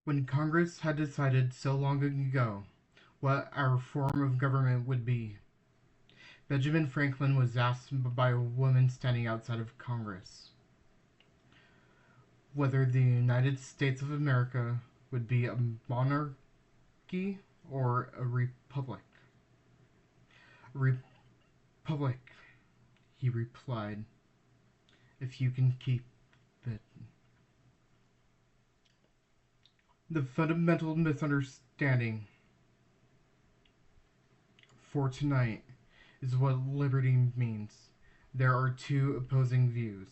When Congress had decided so long ago what our form of government would be, Benjamin Franklin was asked by a woman standing outside of Congress whether the United States of America would be a monarchy or a republic. A republic, he replied, if you can keep it. The fundamental misunderstanding for tonight is what liberty means. There are two opposing views.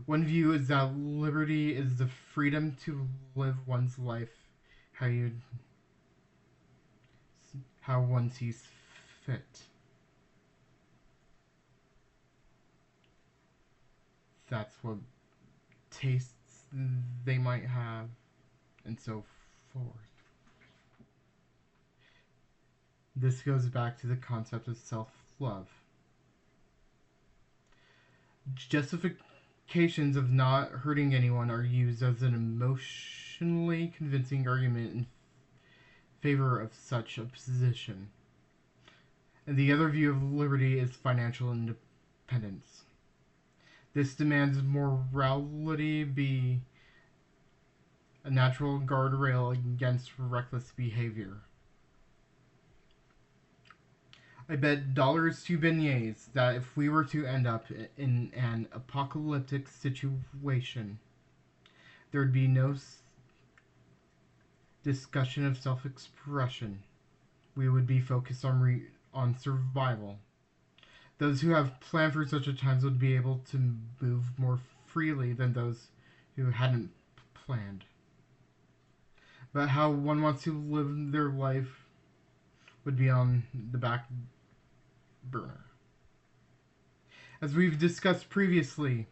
One view is that liberty is the freedom to live one's life how you how one sees fit. That's what tastes they might have, and so forth. This goes back to the concept of self-love. Justifications of not hurting anyone are used as an emotionally convincing argument in favor of such a position. And the other view of liberty is financial independence. This demands morality be a natural guardrail against reckless behavior. I bet dollars to beignets that if we were to end up in an apocalyptic situation, there would be no discussion of self-expression. We would be focused on survival. Those who have planned for such a times would be able to move more freely than those who hadn't planned. But how one wants to live their life would be on the back burner. As we've discussed previously,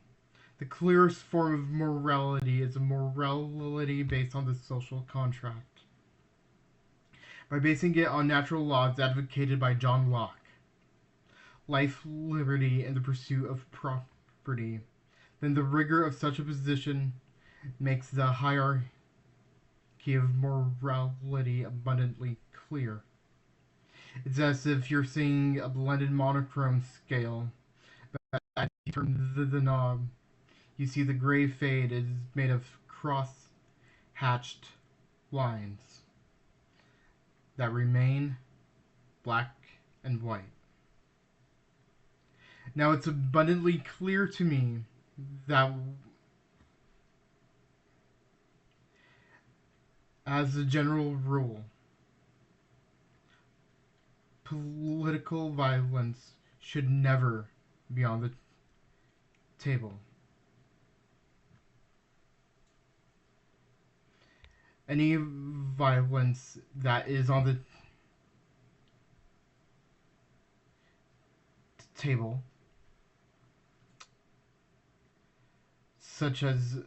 the clearest form of morality is a morality based on the social contract. By basing it on natural laws advocated by John Locke, life, liberty, and the pursuit of property, then the rigor of such a position makes the hierarchy of morality abundantly clear. It's as if you're seeing a blended monochrome scale, but as you turn the knob, you see the gray fade is made of cross-hatched lines that remain black and white. Now it's abundantly clear to me that as a general rule, political violence should never be on the table. Any violence that is on the table, such as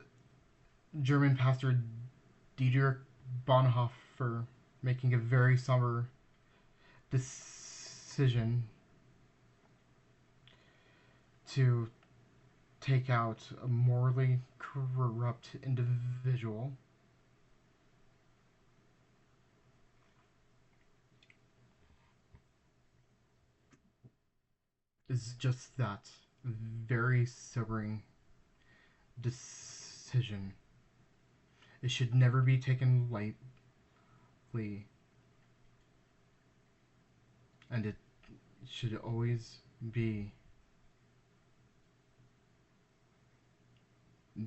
German pastor Dietrich Bonhoeffer making a very somber decision to take out a morally corrupt individual. Is just that very sobering decision. It should never be taken lightly, and it should always be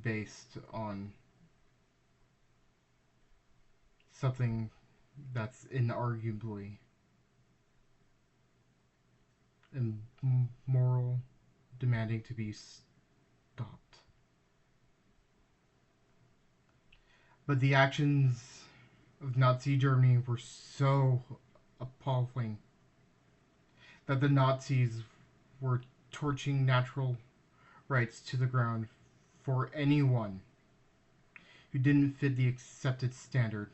based on something that's inarguably immoral, demanding to be stopped. But the actions of Nazi Germany were so appalling that the Nazis were torching natural rights to the ground for anyone who didn't fit the accepted standard.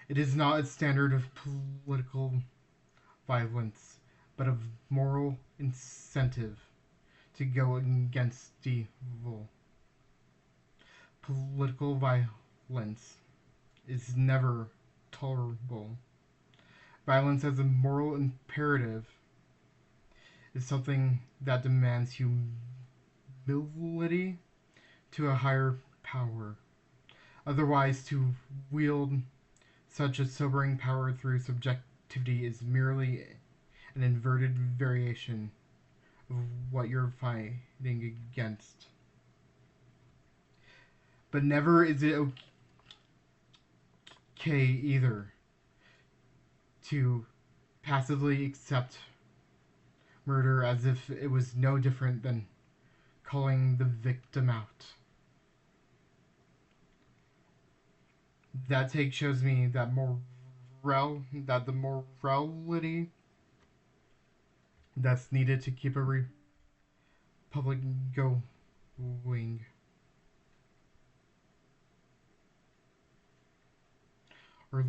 It is not a standard of political violence, but of moral incentive to go against evil. political violence is never tolerable. Violence as a moral imperative is something that demands humility to a higher power. Otherwise, to wield such a sobering power through subjectivity is merely an inverted variation of what you're fighting against. But never is it okay either to passively accept murder as if it was no different than calling the victim out. That take shows me that the morality that's needed to keep a republic going are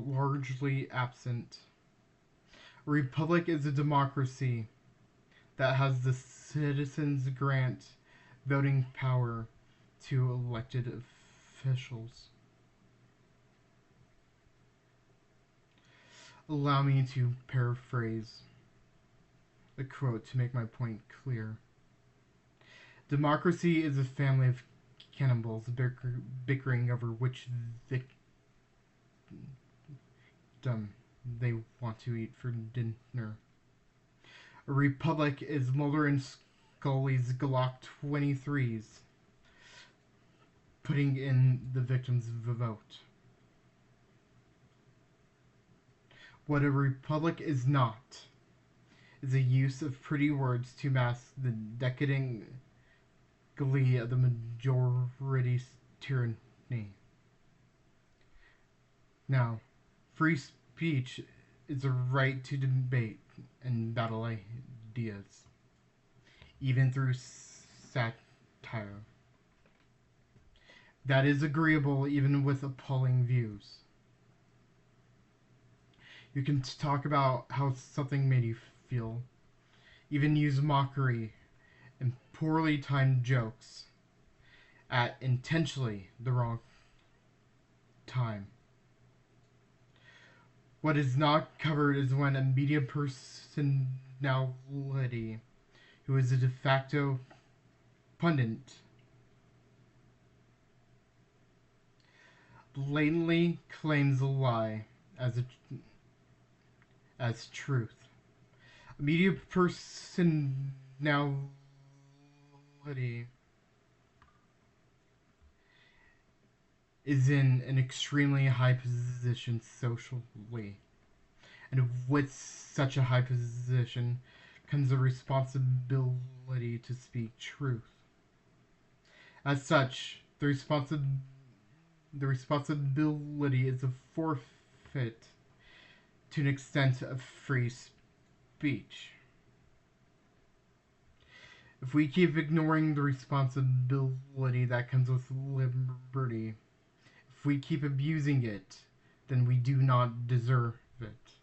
largely absent. A republic is a democracy that has the citizens grant voting power to elected officials. Allow me to paraphrase a quote to make my point clear. Democracy is a family of cannibals bickering over which victim they want to eat for dinner. A republic is Mulder and Scully's Glock 23s putting in the victim's vote. What a republic is not is a use of pretty words to mask the decadent glee of the majority's tyranny. Now, free speech is a right to debate and battle ideas, even through satire. That is agreeable even with opposing views. You can talk about how something made you feel, even use mockery and poorly timed jokes at intentionally the wrong time. What is not covered is when a media personality who is a de facto pundit blatantly claims a lie as truth. A media personality is in an extremely high position socially. And with such a high position comes a responsibility to speak truth. As such, the responsibility is a forfeit to an extent of free speech. If we keep ignoring the responsibility that comes with liberty, if we keep abusing it, then we do not deserve it.